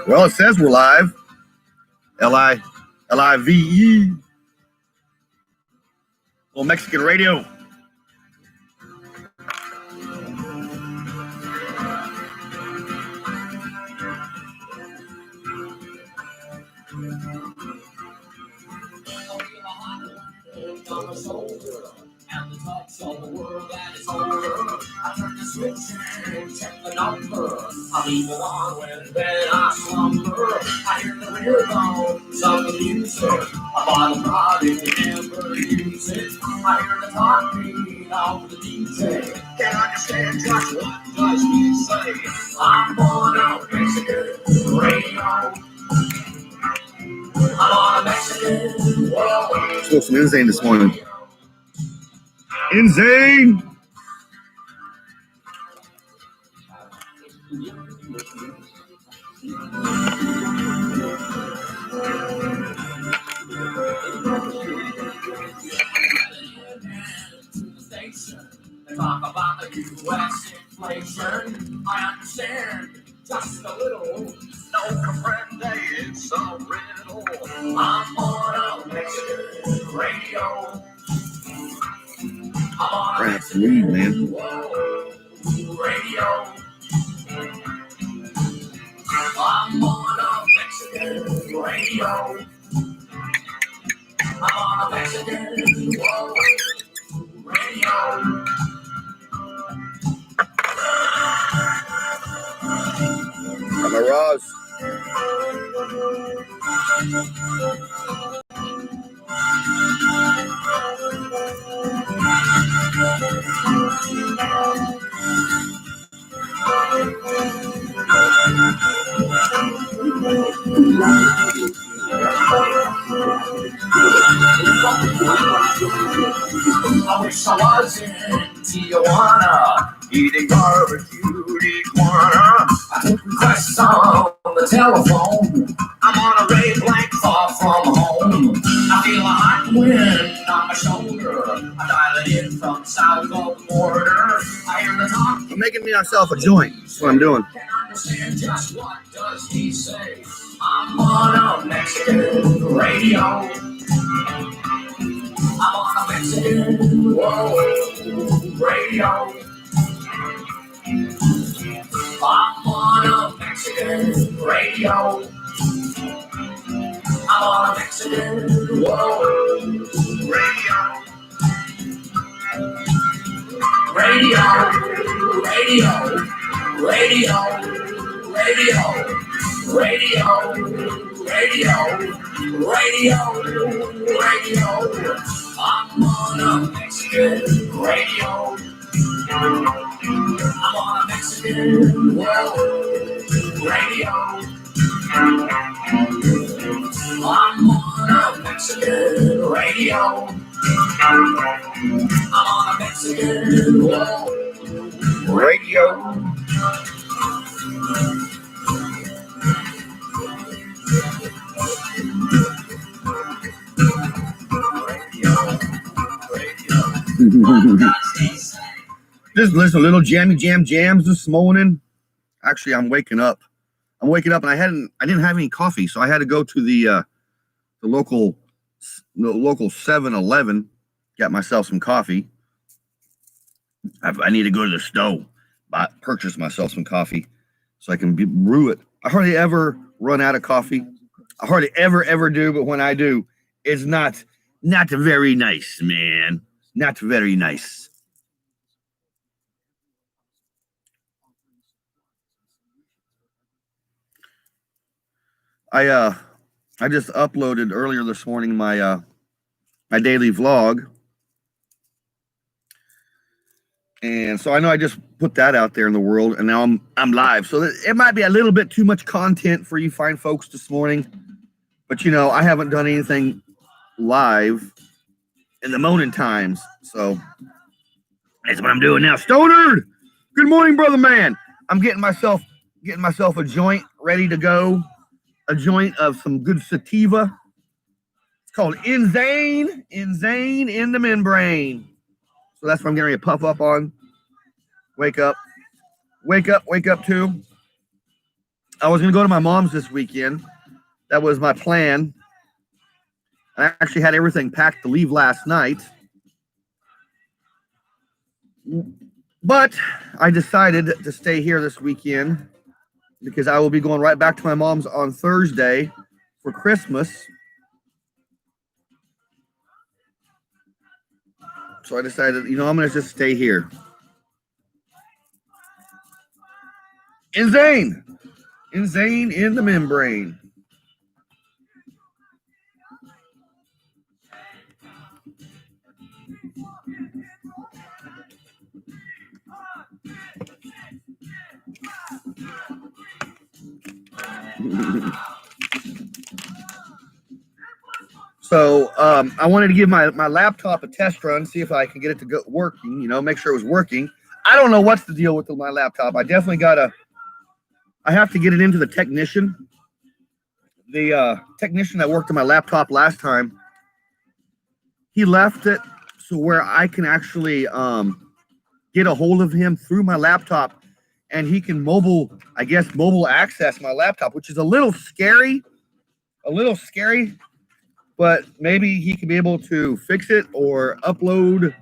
Well, it says we're live. Live. Little Mexican radio. And the touch of the world that is over. I turn the switch and check the number. I leave it on when then I slumber. I hear the rhythms of the music. I buy the product and never use it. I hear the talking of the DJ. Can't understand just what does he say. I'm on a Mexican radio. I'm on a Mexican world. Smoked some insane this morning. Insane. They talk about the U.S. inflation. I understand just a little. No comprende, it's a riddle. I'm on a Mexican radio. I'm on a Mexican radio. I'm on a Mexican radio. I'm on a Mexican radio. I'm a Ross. I wish I was in Tijuana, eating barbecued iguana. I take requests on the telephone. I'm on a ray blank far from home. I feel a hot wind on my shoulder. I dial it in from south of the border. I hear the talk. I'm making myself a joint. That's what I'm doing. Can't understand just what does he say. I'm on a Mexican radio. I'm on a Mexican radio. I'm on a Mexican radio. I'm on a Mexican radio. Radio. I'm on a Mexican radio. I'm on a Mexican radio. I'm on a Mexican radio. I'm on a Mexican radio. Just listen to little jammy jams this morning. Actually, I'm waking up and I didn't have any coffee, so I had to go to the local 7-Eleven, got myself some coffee. I need to go to the store, purchase myself some coffee so I can brew it. I hardly ever run out of coffee. I hardly ever do, but when I do, it's not very nice, man. Not very nice. I just uploaded earlier this morning my daily vlog. And so I know I just put that out there in the world, and now I'm live. So it might be a little bit too much content for you fine folks this morning. But, I haven't done anything live in the morning times. So that's what I'm doing now. Stoner! Good morning, brother man. I'm getting myself a joint ready to go. A joint of some good sativa. It's called Insane in the Membrane. So that's what I'm getting ready to puff up on. Wake up too. I was going to go to my mom's this weekend. That was my plan. I actually had everything packed to leave last night. But I decided to stay here this weekend because I will be going right back to my mom's on Thursday for Christmas. So I decided, I'm going to just stay here. Insane in the membrane. So I wanted to give my laptop a test run, see if I can get it to go working, make sure it was working. I don't know what's the deal with my laptop. I definitely I have to get it into the technician. The technician that worked on my laptop last time, he left it so where I can actually get a hold of him through my laptop, and he can mobile access my laptop, which is a little scary, but maybe he can be able to fix it or upload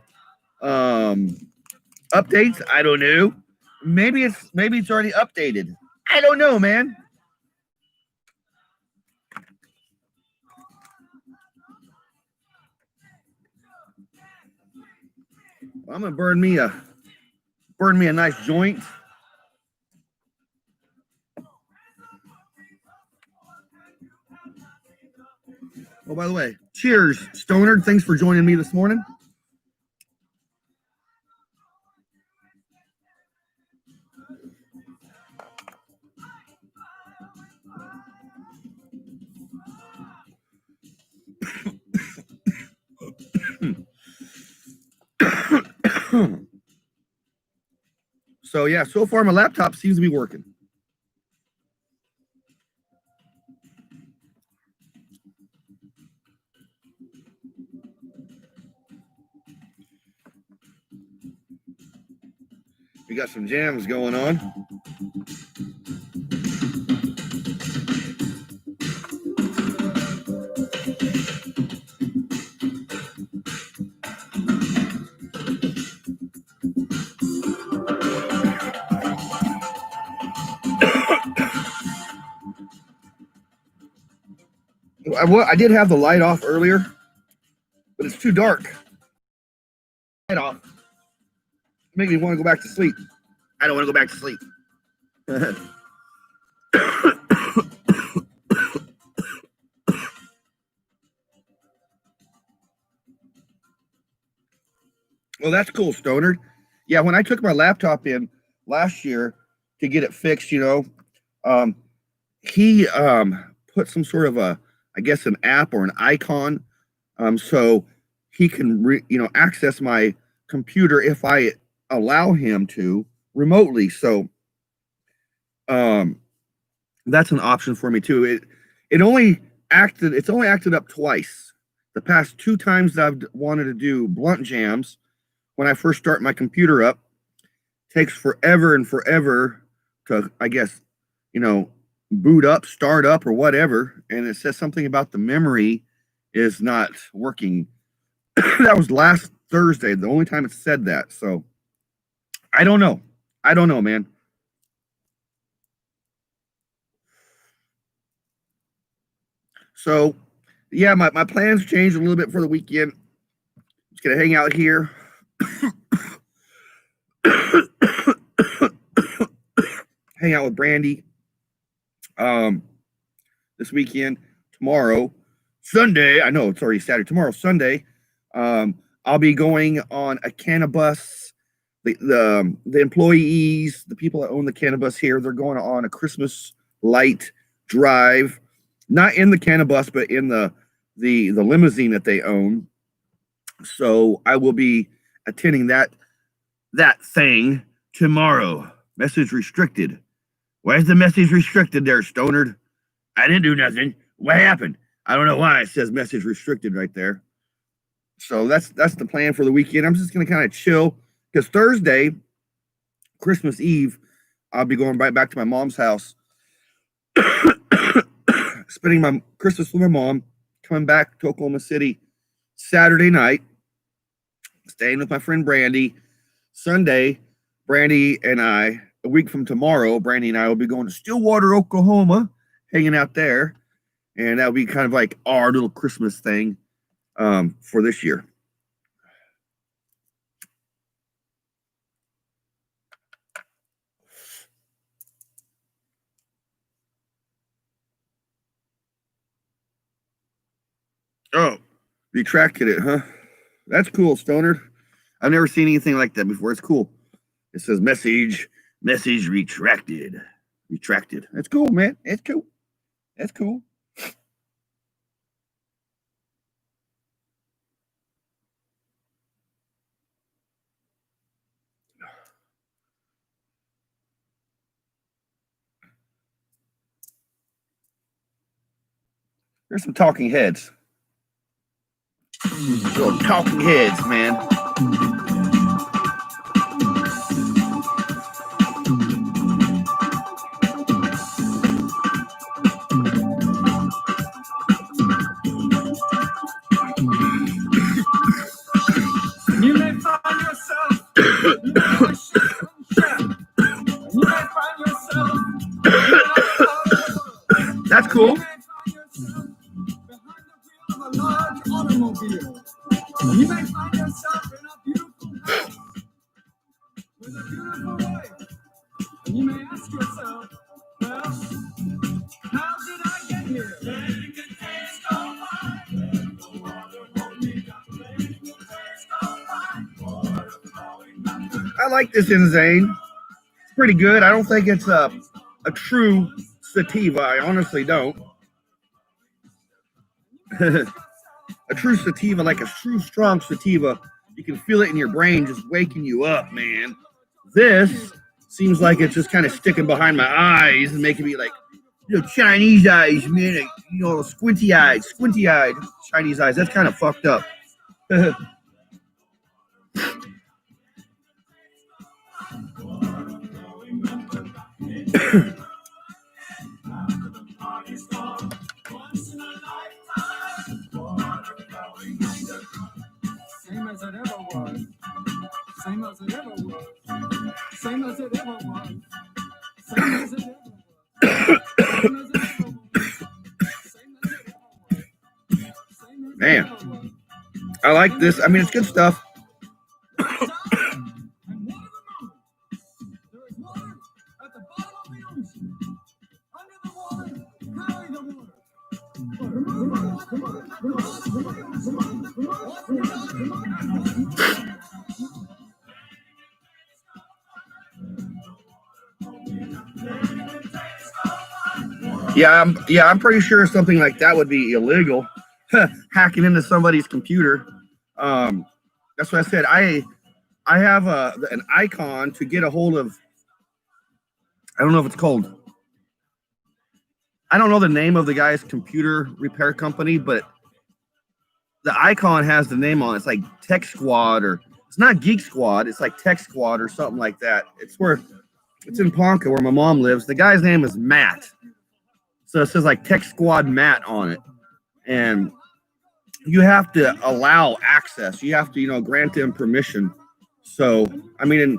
updates. I don't know. Maybe it's already updated. I don't know, man. I'm gonna burn me a nice joint. Oh, by the way, cheers, Stoner. Thanks for joining me this morning. So yeah, so far my laptop seems to be working. We got some jams going on. I did have the light off earlier, but it's too dark. Light off. Make me want to go back to sleep. I don't want to go back to sleep. Well, that's cool, Stoner. Yeah, when I took my laptop in last year to get it fixed, he put some sort of an app or an icon, so he can access my computer if I allow him to remotely. So that's an option for me too. It's only acted up twice. The past 2 times that I've wanted to do blunt jams, when I first start my computer up, takes forever and forever to, boot up, start up, or whatever. And it says something about the memory is not working. That was last Thursday, the only time it said that. So I don't know, man. So yeah, my plans changed a little bit for the weekend. Just gonna hang out here. Hang out with Brandy this weekend. Tomorrow, Sunday, I know it's already Saturday. Tomorrow, Sunday, I'll be going on a cannabis. The employees, the people that own the cannabis here, they're going on a Christmas light drive, not in the cannabis, but in the limousine that they own. So I will be attending that thing tomorrow. Message restricted. Why is the message restricted there, Stonard? I didn't do nothing. What happened? I don't know why it says message restricted right there. So that's the plan for the weekend. I'm just going to kind of chill because Thursday, Christmas Eve, I'll be going right back to my mom's house spending my Christmas with my mom, coming back to Oklahoma City Saturday night, staying with my friend Brandy. Sunday, Brandy and I, a week from tomorrow, Brandy and I will be going to Stillwater, Oklahoma, hanging out there. And that'll be kind of like our little Christmas thing for this year. Oh, retracted it, huh? That's cool, Stoner. I've never seen anything like that before. It's cool. It says message retracted. Retracted. That's cool, man. It's cool. That's cool. There's some talking heads. Little talking heads, man. You may find yourself. You may find yourself. That's cool. A large automobile. You may find yourself in a beautiful house with a beautiful wife. And you may ask yourself, well, how did I get here? I like this Insane. It's pretty good. I don't think it's a true sativa. I honestly don't. A true sativa, like a true strong sativa, you can feel it in your brain just waking you up, man. This seems like it's just kind of sticking behind my eyes and making me like, Chinese eyes, man. Squinty-eyed Chinese eyes. That's kind of fucked up. Same as it ever was. Same as it ever was. Same as it ever was. Same as it ever was. Man, I like this. I mean, it's good stuff. I'm pretty sure something like that would be illegal. Hacking into somebody's computer. That's what I said. I have an icon to get a hold of. I don't know if it's called. I don't know the name of the guy's computer repair company, but the icon has the name on it. It's like Tech Squad, or it's not Geek Squad. It's like Tech Squad or something like that. It's in Ponca where my mom lives. The guy's name is Matt. So it says like Tech Squad Matt on it. And you have to allow access. You have to, grant them permission. So, I mean,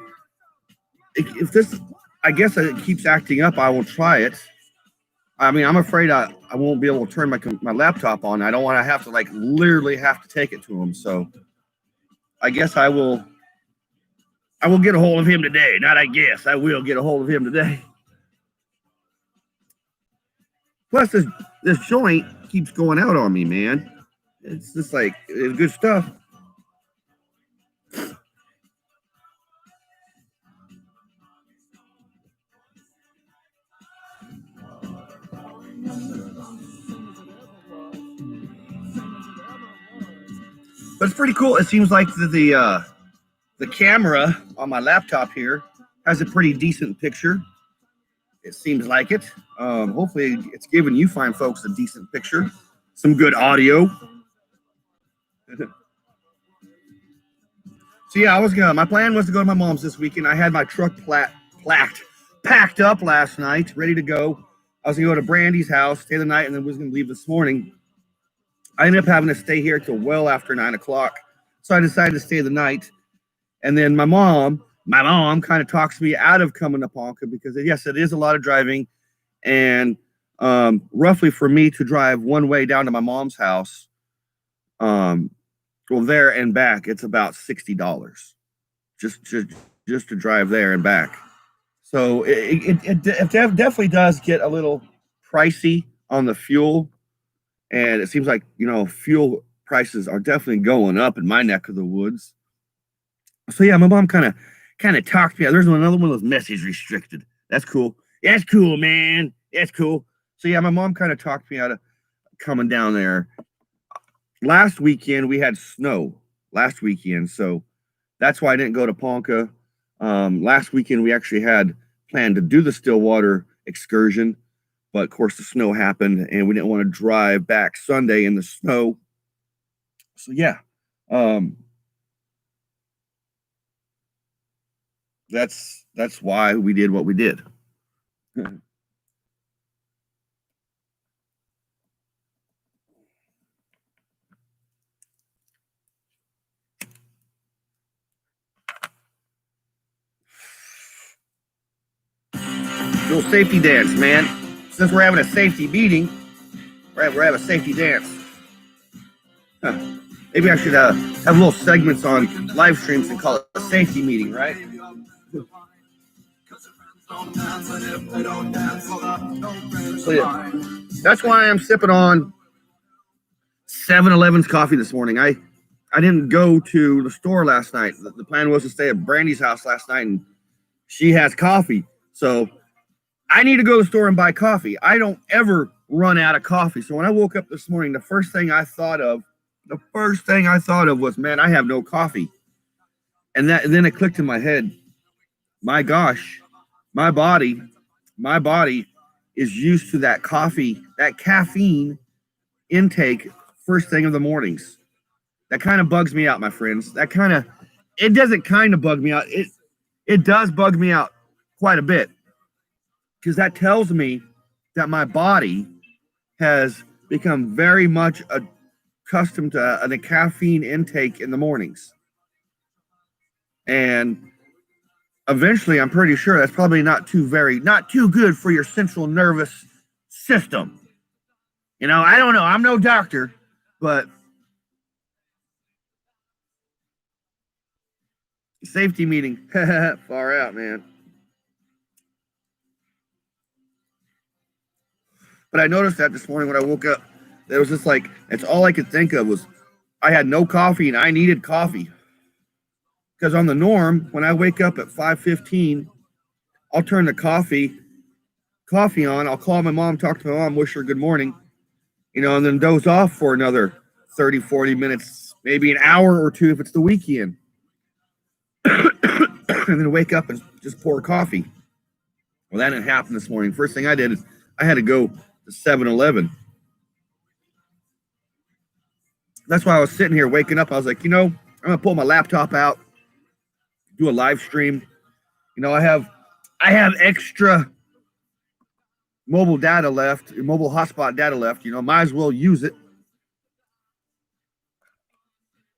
if this, I guess it keeps acting up, I will try it. I mean, I'm afraid I won't be able to turn my laptop on. I don't want to have to literally have to take it to him. So I guess I will get a hold of him today. Not I guess. I will get a hold of him today. Plus, this joint keeps going out on me, man. It's just it's good stuff. But it's pretty cool. It seems like the camera on my laptop here has a pretty decent picture. It seems like it. Hopefully it's giving you fine folks a decent picture. Some good audio. So yeah, my plan was to go to my mom's this weekend. I had my truck packed up last night, ready to go. I was gonna go to Brandy's house, stay the night, and then was gonna leave this morning. I ended up having to stay here till well after 9 o'clock. So I decided to stay the night. And then my mom kind of talks me out of coming to Ponca because yes, it is a lot of driving. And roughly for me to drive one way down to my mom's house, well, there and back, it's about $60 just to drive there and back. So it definitely does get a little pricey on the fuel. And it seems like, fuel prices are definitely going up in my neck of the woods. So yeah, my mom kind of talked me out. There's another one of those message restricted. That's cool. That's cool, man. That's cool. So yeah, my mom kind of talked me out of coming down there. Last weekend we had snow. So that's why I didn't go to Ponca. Last weekend we actually had planned to do the Stillwater excursion, but of course the snow happened and we didn't want to drive back Sunday in the snow. So yeah, that's why we did what we did. Little safety dance, man. Since we're having a safety meeting, we're having a safety dance. Huh. Maybe I should have little segments on live streams and call it a safety meeting, right? So yeah, that's why I'm sipping on 7-Eleven's coffee this morning. I didn't go to the store last night. The plan was to stay at Brandy's house last night, and she has coffee. So I need to go to the store and buy coffee. I don't ever run out of coffee. So when I woke up this morning, the first thing I thought of was, man, I have no coffee. And then it clicked in my head, my gosh, my body is used to that coffee, that caffeine intake first thing of the mornings. That kind of bugs me out, my friends. It doesn't kind of bug me out. It does bug me out quite a bit, because that tells me that my body has become very much accustomed to a caffeine intake in the mornings. And eventually, I'm pretty sure that's probably not too good for your central nervous system. I don't know. I'm no doctor, but safety meeting. Far out, man. But I noticed that this morning when I woke up, it was just like, that's all I could think of was I had no coffee and I needed coffee. Because on the norm, when I wake up at 5:15, I'll turn the coffee on. I'll call my mom, talk to my mom, wish her good morning, and then doze off for another 30, 40 minutes, maybe an hour or two if it's the weekend. And then wake up and just pour coffee. Well, that didn't happen this morning. First thing I did is I had to go to 7-Eleven. That's why I was sitting here waking up. I was like, I'm going to pull my laptop out, do a live stream. I have extra mobile hotspot data left. Might as well use it.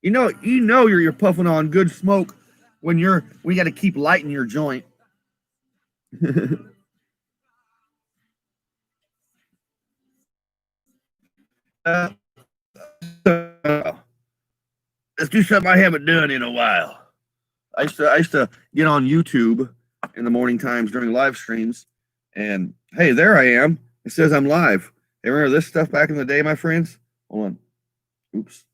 You're puffing on good smoke when you got to keep lighting your joint. Let's do something I haven't done in a while. I used to get on YouTube in the morning times during live streams, and hey, there I am. It says I'm live. Hey, remember this stuff back in the day, my friends? Hold on. Oops.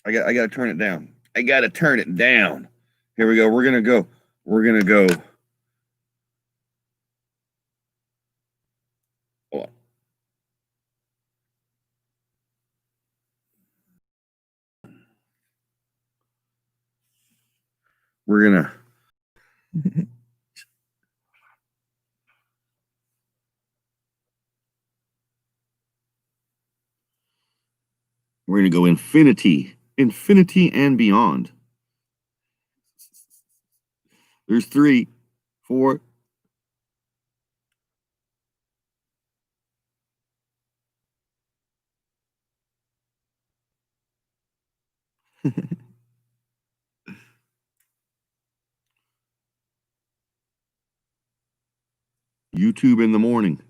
I got to turn it down. Here we go. We're gonna go. Hold on. We're gonna go infinity and beyond. There's 3, 4, YouTube in the morning.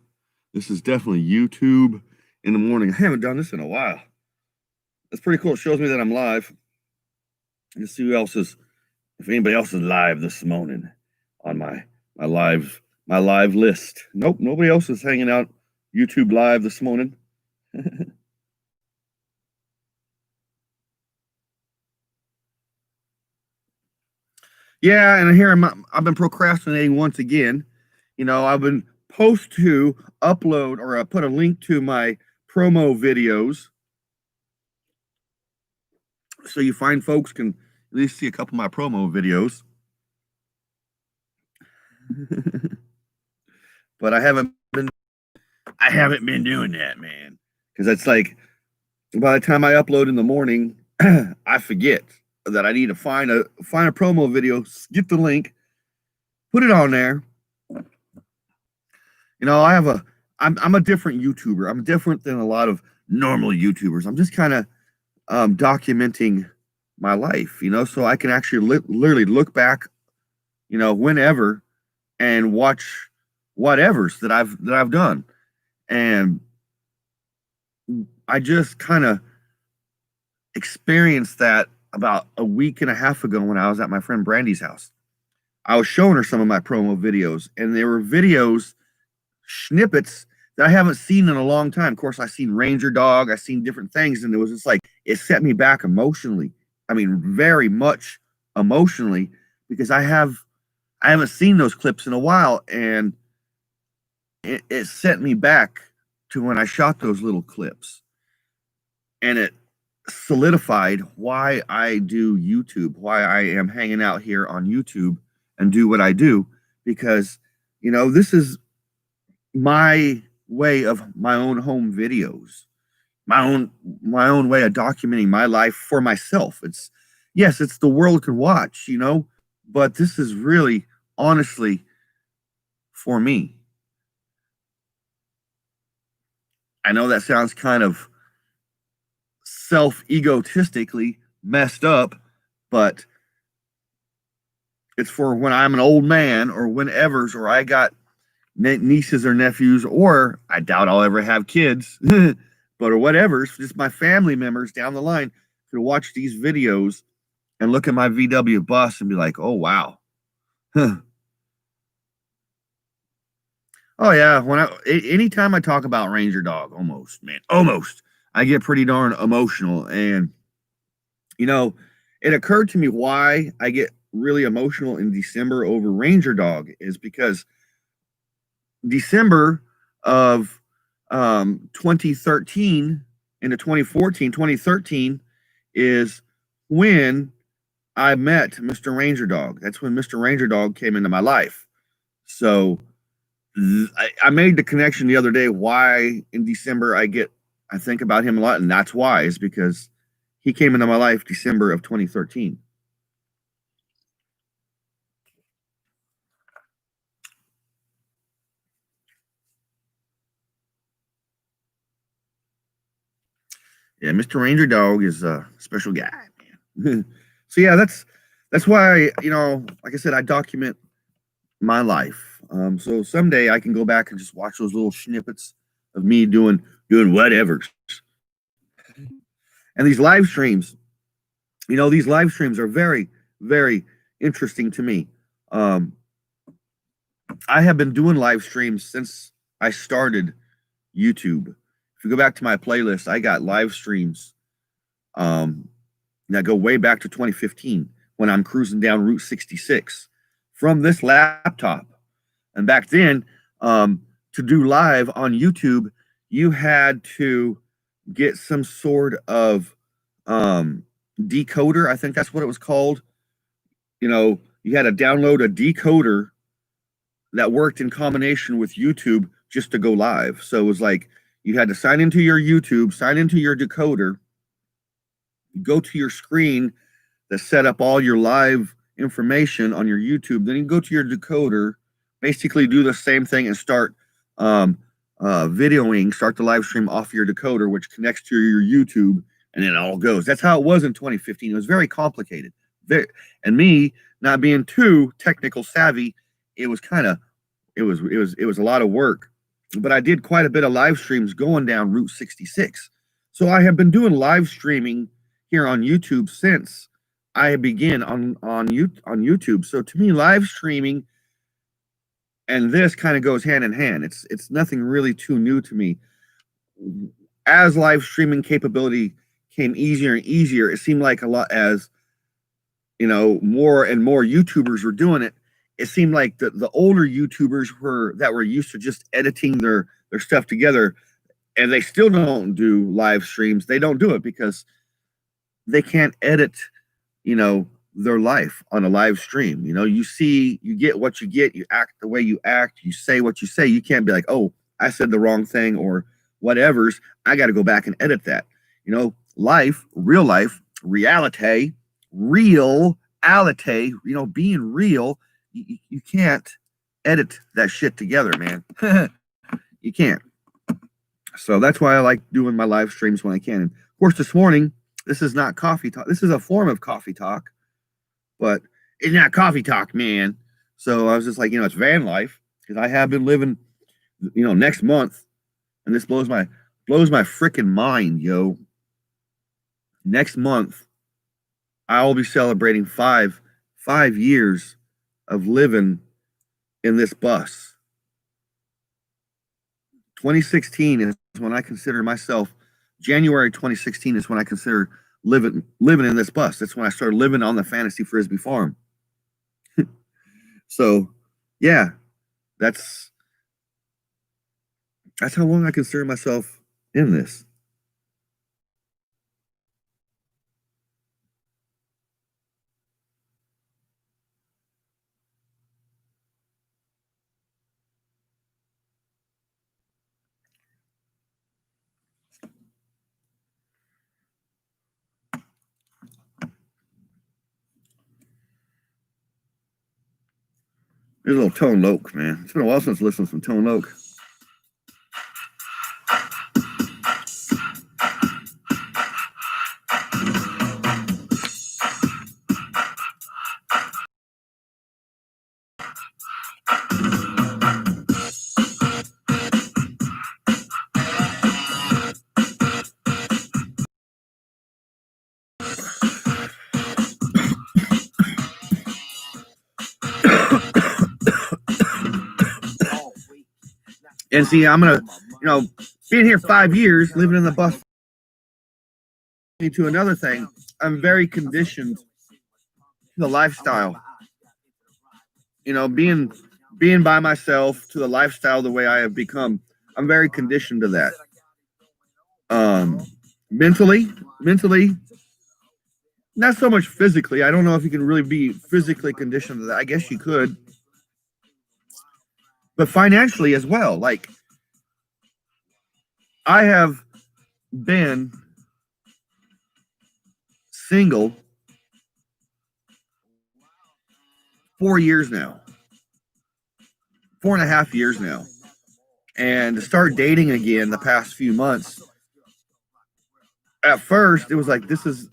This is definitely YouTube in the morning. I haven't done this in a while. That's pretty cool. It shows me that I'm live. Let's see who else is, if anybody else is live this morning on my live list. Nope, nobody else is hanging out YouTube live this morning. Yeah, and here I've been procrastinating once again. You know, I've been supposed to upload or put a link to my promo videos so you fine folks can at least see a couple of my promo videos. But I haven't been doing that, man. Because it's like by the time I upload in the morning, I forget that I need to find a promo video, get the link, put it on there. You know, I'm a different YouTuber. I'm different than a lot of normal YouTubers. I'm just kind of documenting my life, you know, so I can actually literally look back, you know, whenever and watch whatevers that I've done. And I just kind of experienced that about a week and a half ago when I was at my friend Brandy's house. I was showing her some of my promo videos, and they were videos, snippets that I haven't seen in a long time. Of course, I've seen Ranger Dog, I've seen different things, and it was just like it set me back emotionally. I mean, very much emotionally, because I haven't seen those clips in a while, and it set me back to when I shot those little clips. And it solidified why I do YouTube, why I am hanging out here on YouTube and do what I do, because, you know, this is my way of my own home videos, my own way of documenting my life for myself. It's, yes, it's the world can watch, you know, but this is really honestly for me. I know that sounds kind of self-egotistically messed up, but it's for when I'm an old man or whenevers, or I got nieces or nephews, or I doubt I'll ever have kids, but or whatever, it's just my family members down the line could watch these videos and look at my VW bus and be like, oh, wow. Huh. Oh, yeah. Anytime I talk about Ranger Dog, almost, I get pretty darn emotional. And, you know, it occurred to me why I get really emotional in December over Ranger Dog is because December of 2013 into 2013 is when I met Mr. Ranger Dog. That's when Mr. Ranger Dog came into my life. So I made the connection the other day why in December I think about him a lot, and that's why is because he came into my life December of 2013. Yeah, Mr. Ranger Dog is a special guy, man. So yeah, that's why, you know, like I said, I document my life. So someday I can go back and just watch those little snippets of me doing whatever. And these live streams, you know, these live streams are very, very interesting to me. I have been doing live streams since I started YouTube. If you go back to my playlist, I got live streams that go way back to 2015 when I'm cruising down Route 66 from this laptop. And back then, to do live on YouTube, you had to get some sort of decoder. I think that's what it was called. You know, you had to download a decoder that worked in combination with YouTube just to go live. So it was like you had to sign into your YouTube, sign into your decoder, go to your screen that set up all your live information on your YouTube. Then you go to your decoder, basically do the same thing and start videoing, start the live stream off your decoder, which connects to your YouTube. and then it all goes. That's how it was in 2015. It was very complicated. And me not being too technical savvy, it was a lot of work. But I did quite a bit of live streams going down Route 66. So I have been doing live streaming here on YouTube since I began on YouTube. So to me, live streaming and this kind of goes hand in hand. It's nothing really too new to me. As live streaming capability came easier and easier, it seemed like a lot as more and more YouTubers were doing it. It seemed like the older YouTubers were used to just editing their stuff together, and they still don't do live streams. They don't do it because they can't edit, their life on a live stream. You get what you get, you act the way you act, you say what you say. You can't be like, oh, I said the wrong thing or whatever's. I got to go back and edit that. Life, real life, reality, being real. You can't edit that shit together, man. You can't. So that's why I like doing my live streams when I can. And of course, this morning, this is not coffee talk. This is a form of coffee talk, but it's not coffee talk, man. So I was just like, it's van life, because I have been living, next month, and this blows my freaking mind, yo. Next month, I will be celebrating five years of living in this bus. 2016 is when I consider myself, January 2016 is when I consider living in this bus. That's when I started living on the Fantasy Frisbee farm. So, yeah, that's how long I consider myself in this. There's a little Tone Loc, man. It's been a while since I listened to some Tone Loc. And see, I'm gonna, being here 5 years, living in the bus, to another thing, I'm very conditioned to the lifestyle. Being by myself, to the lifestyle the way I have become, I'm very conditioned to that. Mentally, not so much physically. I don't know if you can really be physically conditioned to that. I guess you could. But financially as well. Like, I have been single 4 years now. 4.5 years now. And to start dating again the past few months, at first it was like, this is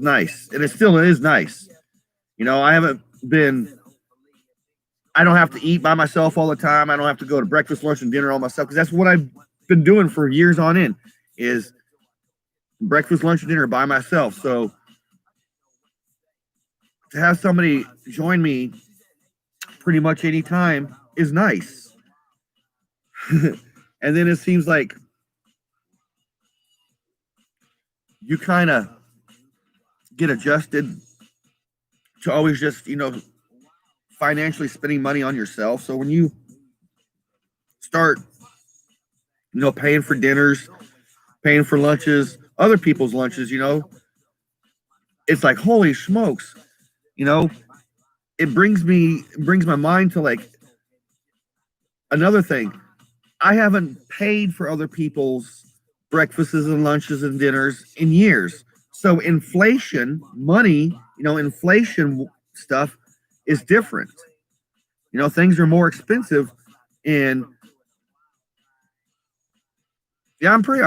nice. And it still is nice. I don't have to eat by myself all the time. I don't have to go to breakfast, lunch, and dinner all myself, because that's what I've been doing for years on end, is breakfast, lunch, and dinner by myself. So to have somebody join me pretty much any time is nice. And then it seems like you kind of get adjusted to always just, financially spending money on yourself. So when you start, paying for dinners, paying for lunches, other people's lunches, it's like, holy smokes, it brings my mind to like another thing. I haven't paid for other people's breakfasts and lunches and dinners in years. So inflation, money, inflation stuff is different. Things are more expensive, and yeah, I'm pretty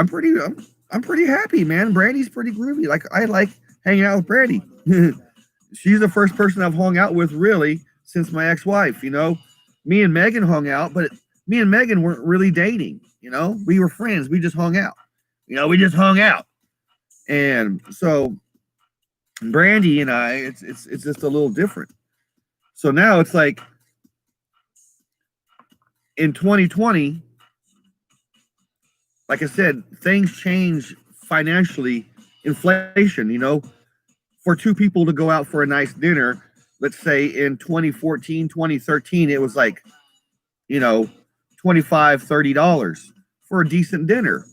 I'm pretty happy, man. Brandy's pretty groovy. Like I like hanging out with Brandy. She's the first person I've hung out with really since my ex-wife. You know, me and Megan hung out, but me and Megan weren't really dating. You know, we were friends. We just hung out. You know, we just hung out, and so Brandy and I, it's just a little different. So now it's like in 2020, like I said, things change financially, inflation, you know, for two people to go out for a nice dinner, let's say in 2014, 2013, it was like, you know, $25, $30 for a decent dinner.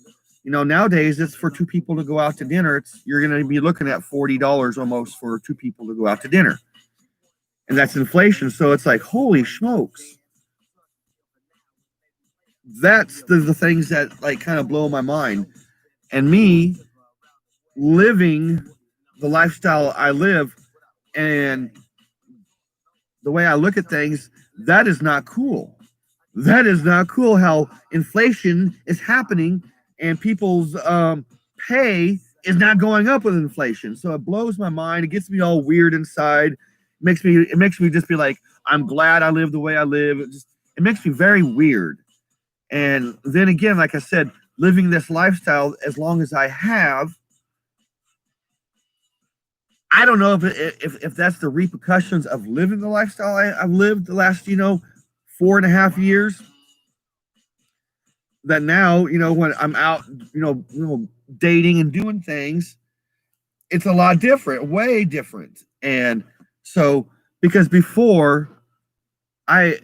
You know, nowadays it's for two people to go out to dinner. You're going to be looking at $40 almost for two people to go out to dinner. And that's inflation. So it's like, holy smokes. That's the things that like kind of blow my mind. And me living the lifestyle I live and the way I look at things, that is not cool. That is not cool how inflation is happening and people's pay is not going up with inflation. So it blows my mind. It gets me all weird inside. It makes me just be like, I'm glad I live the way I live. It makes me very weird. And then again, like I said, living this lifestyle as long as I have, I don't know if that's the repercussions of living the lifestyle I've lived the last, 4.5 years. That now, when I'm out, dating and doing things, it's a lot different, way different. And so, because before, I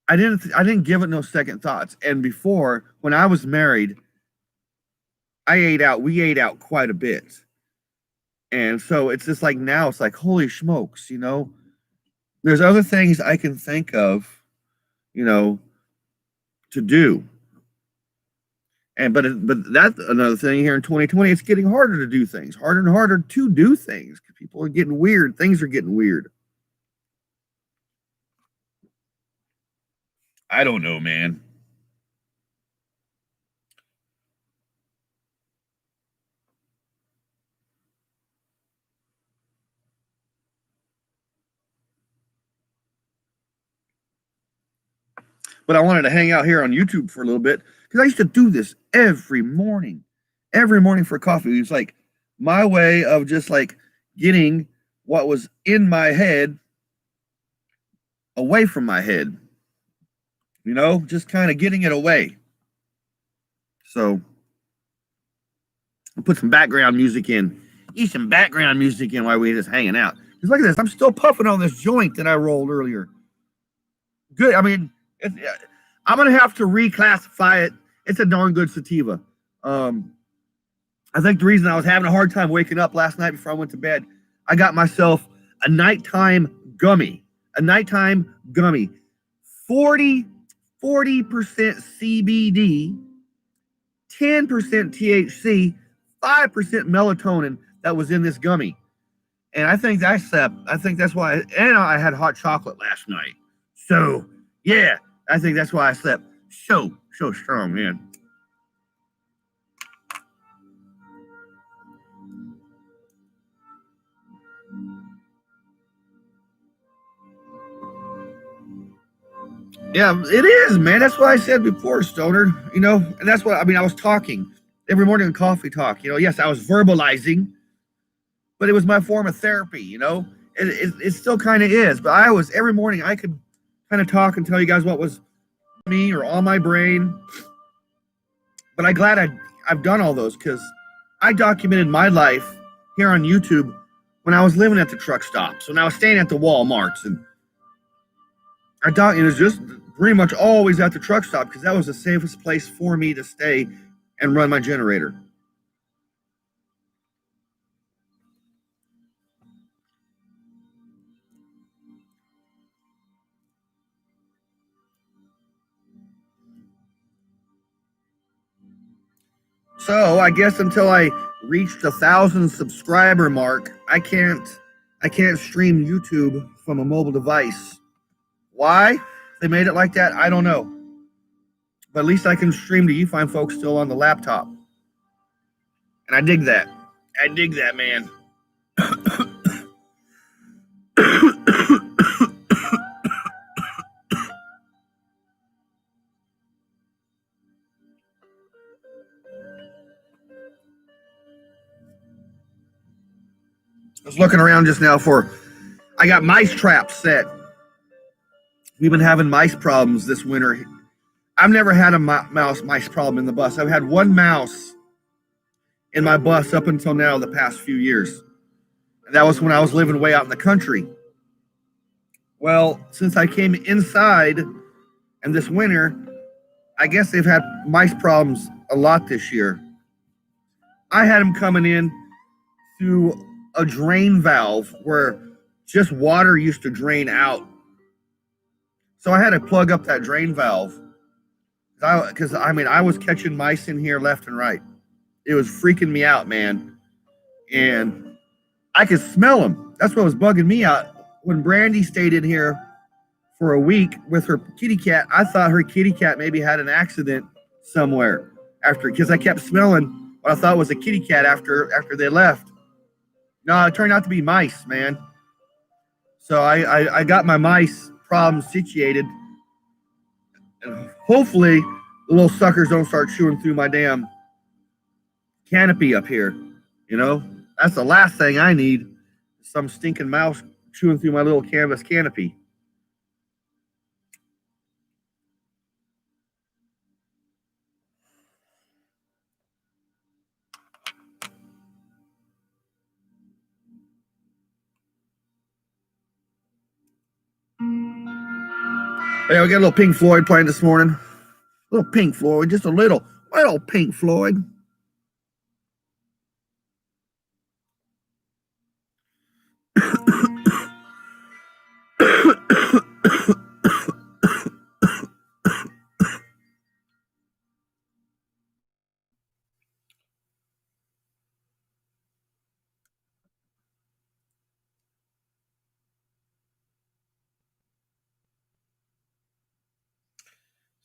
didn't give it no second thoughts. And before, when I was married, we ate out quite a bit. And so it's just like now it's like, holy smokes, there's other things I can think of, to do. But that's another thing here in 2020, it's getting harder to do things, harder and harder to do things. People are getting weird. Things are getting weird. I don't know, man. But I wanted to hang out here on YouTube for a little bit because I used to do this every morning for coffee. It was like my way of just like getting what was in my head away from my head, just kind of getting it away. So I'll put some background music in. Eat some background music in while we're just hanging out. Because look at this, I'm still puffing on this joint that I rolled earlier. Good. I mean, I'm gonna have to reclassify it. It's a darn good sativa. I think the reason I was having a hard time waking up last night before I went to bed, I got myself a nighttime gummy. 40% CBD, 10% THC, 5% melatonin that was in this gummy. And I think that's why. And I had hot chocolate last night. So yeah, I think that's why I slept so strong, man. Yeah, it is, man. That's what I said before, Stoner. And that's what I was talking every morning in coffee talk. Yes, I was verbalizing, but it was my form of therapy. It still kind of is. But every morning I could kind of talk and tell you guys what was me or on my brain. But I'm glad I've done all those because I documented my life here on YouTube when I was living at the truck stops, when I was staying at the Walmarts, and it was just pretty much always at the truck stop because that was the safest place for me to stay and run my generator. So I guess until I reach the 1,000 subscriber mark, I can't stream YouTube from a mobile device. Why they made it like that, I don't know. But at least I can stream to you fine folks still on the laptop. And I dig that. I dig that, man. I was looking around just now I got mice traps set. We've been having mice problems this winter. I've never had a mice problem in the bus. I've had one mouse in my bus up until now, the past few years. And that was when I was living way out in the country. Well, since I came inside and this winter, I guess they've had mice problems a lot this year. I had them coming in through a drain valve where just water used to drain out. So I had to plug up that drain valve because I was catching mice in here left and right. It was freaking me out, man. And I could smell them. That's what was bugging me out. When Brandy stayed in here for a week with her kitty cat, I thought her kitty cat maybe had an accident somewhere because I kept smelling what I thought was a kitty cat after they left. No, it turned out to be mice, man. So I got my mice problem situated. And hopefully the little suckers don't start chewing through my damn canopy up here. You know, that's the last thing I need. Some stinking mouse chewing through my little canvas canopy. Hey, we got a little Pink Floyd playing this morning. A little Pink Floyd, just a little Pink Floyd.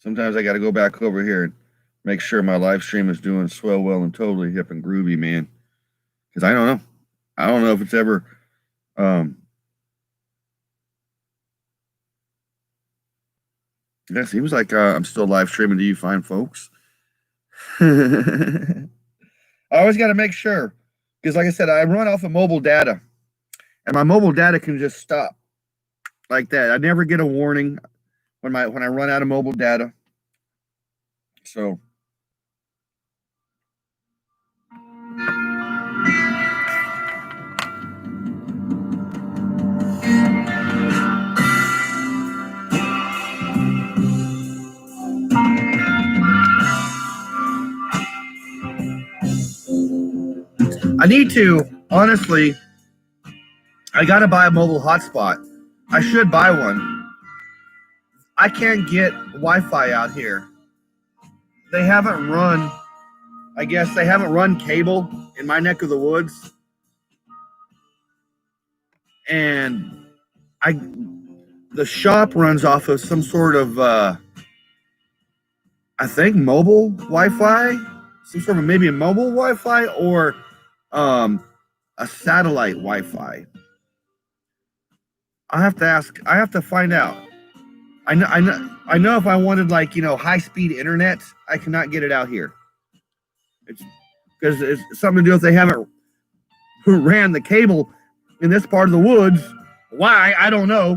Sometimes I got to go back over here and make sure my live stream is doing swell, well, and totally hip and groovy, man. Because I don't know. I don't know if it's ever. It seems like I'm still live streaming to you fine folks. I always got to make sure. Because like I said, I run off of mobile data. And my mobile data can just stop like that. I never get a warning when I run out of mobile data. So I need to, honestly, I got to buy a mobile hotspot. I should buy one. I can't get Wi-Fi out here. They haven't run, I guess they haven't run cable in my neck of the woods. And the shop runs off of some sort of, I think mobile Wi-Fi, some sort of maybe a mobile Wi-Fi or a satellite Wi-Fi. I have to ask. I have to find out. I know if I wanted high-speed internet, I cannot get it out here. It's because it's something to do with they haven't ran the cable in this part of the woods. Why? I don't know.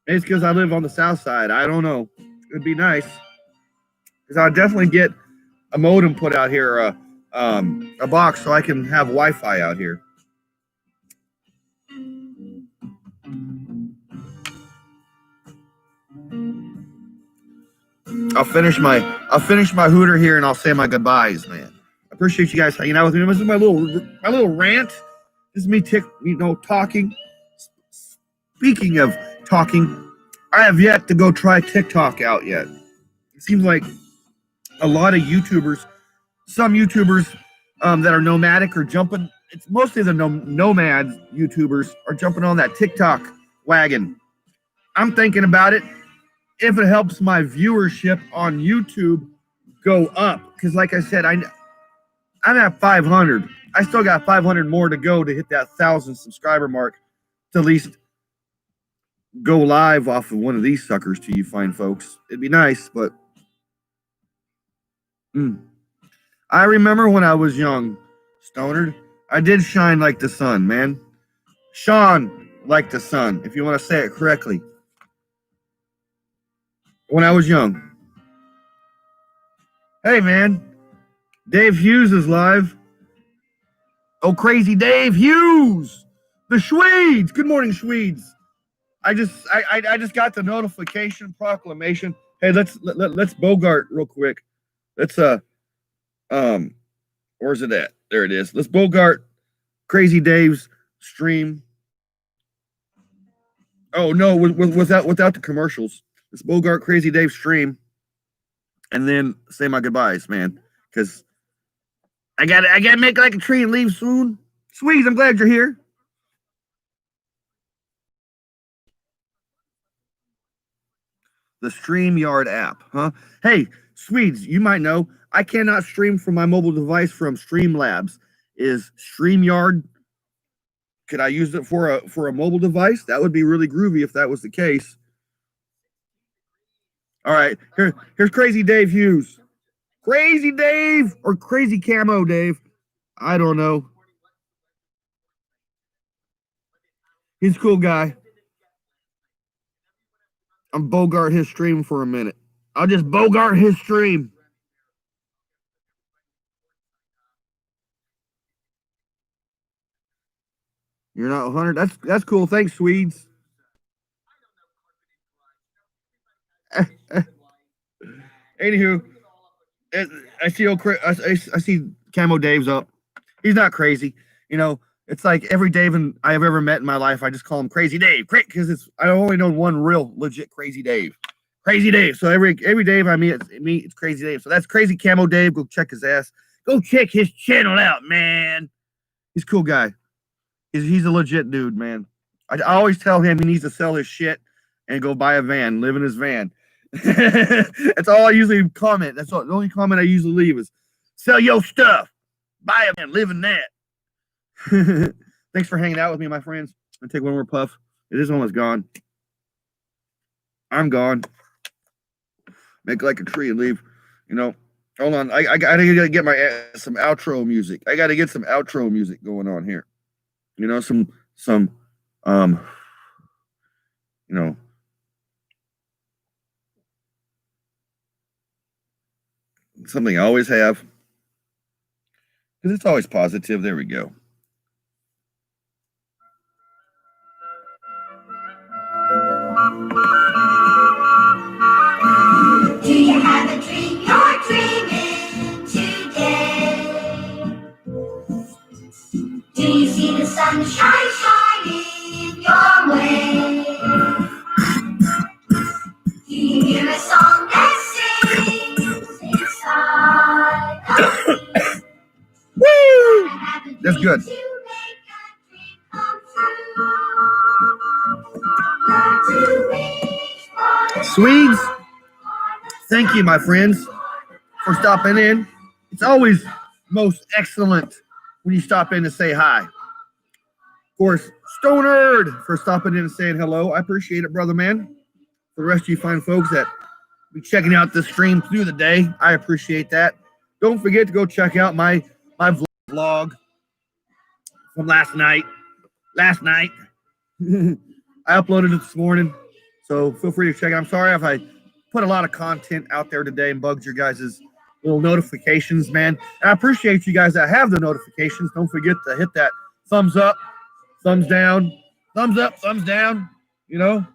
Maybe it's because I live on the south side. I don't know. It'd be nice because I'll definitely get a modem put out here, a box, so I can have Wi-Fi out here. I'll finish my hooter here and I'll say my goodbyes, man. I appreciate you guys hanging out with me. This is my little rant. This is me talking. Speaking of talking, I have yet to go try TikTok out yet. It seems like a lot of YouTubers, some YouTubers that are nomadic are jumping. It's mostly the nomad YouTubers are jumping on that TikTok wagon. I'm thinking about it. If it helps my viewership on YouTube go up, because like I said, I'm at 500. I still got 500 more to go to hit that 1,000 subscriber mark to at least go live off of one of these suckers to you fine folks. It'd be nice, but I remember when I was young, stonered, I did shine like the sun, man. Shone like the sun, if you want to say it correctly. When I was young. Hey, man. Dave Hughes is live. Oh, crazy Dave Hughes. The Schwedes. Good morning, Schwedes. I just got the notification proclamation. Hey, let's Bogart real quick. Let's where's it at? There it is. Let's Bogart Crazy Dave's stream. Oh no, without the commercials. Let's Bogart Crazy Dave's stream, and then say my goodbyes, man. Because I gotta make like a tree and leave soon. Swedes, I'm glad you're here. The StreamYard app, huh? Hey, Swedes, you might know I cannot stream from my mobile device from Streamlabs. Is StreamYard? Could I use it for a mobile device? That would be really groovy if that was the case. All right, here's Crazy Dave Hughes. Crazy Dave or Crazy Camo Dave. I don't know. He's a cool guy. I'm Bogart his stream for a minute. I'll just Bogart his stream. You're not 100. That's cool. Thanks, Swedes. Anywho, I see Camo Dave's up. He's not crazy. You know, it's like every Dave I've ever met in my life, I just call him Crazy Dave. Because I've only known one real legit Crazy Dave. Crazy Dave. So every Dave I meet, it's Crazy Dave. So that's Crazy Camo Dave. Go check his ass. Go check his channel out, man. He's a cool guy. He's a legit dude, man. I always tell him he needs to sell his shit and go buy a van, live in his van. That's all I usually comment. That's all, the only comment I usually leave is sell your stuff, buy a van, live in that. Thanks for hanging out with me, my friends. I'll take one more puff. It is almost gone. I'm gone. Make like a tree and leave. You know, hold on. I gotta get some outro music. I gotta get some outro music going on here. You know, some you know, something I always have. Because it's always positive. There we go. Do you have a dream you're dreaming today? Do you see the sunshine shining your way? Do you hear a song that sings inside of you? Woo! That's good. Swedes, thank you, my friends, for stopping in. It's always most excellent when you stop in to say hi. Of course, Stonerd for stopping in and saying hello. I appreciate it, brother man. For the rest of you fine folks that be checking out the stream through the day, I appreciate that. Don't forget to go check out my vlog from last night. I uploaded it this morning, so feel free to check it. I'm sorry if I put a lot of content out there today and bugged your guys' little notifications, man. And I appreciate you guys that have the notifications. Don't forget to hit that thumbs up, thumbs down, thumbs up, thumbs down, you know.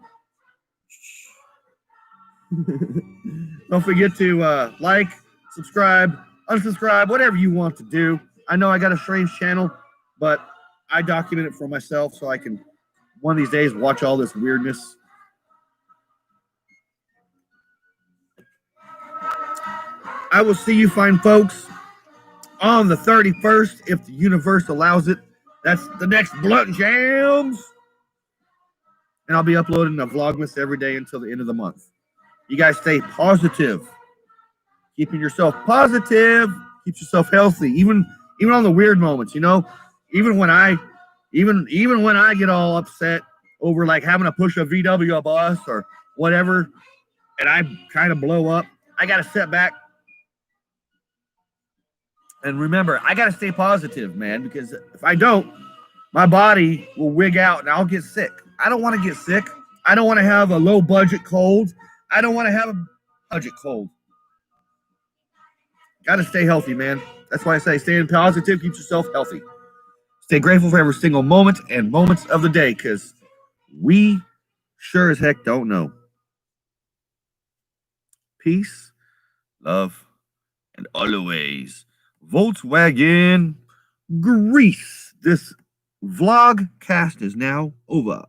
Don't forget to like, subscribe, unsubscribe, whatever you want to do. I know I got a strange channel, but I document it for myself so I can one of these days watch all this weirdness. I will see you fine folks on the 31st if the universe allows it. That's the next Blunt Jams. And I'll be uploading a Vlogmas every day until the end of the month. You guys stay positive. Keeping yourself positive keeps yourself healthy. Even on the weird moments, you know, even when I even when I get all upset over like having to push a VW bus or whatever, and I kind of blow up, I got to step back and remember, I got to stay positive, man, because if I don't, my body will wig out and I'll get sick. I don't want to get sick. I don't want to have a low budget cold. I don't want to have a budget cold. Got to stay healthy, man. That's why I say staying positive keeps yourself healthy. Stay grateful for every single moment and moments of the day, because we sure as heck don't know. Peace, love, and always Volkswagen Grease. This vlog cast is now over.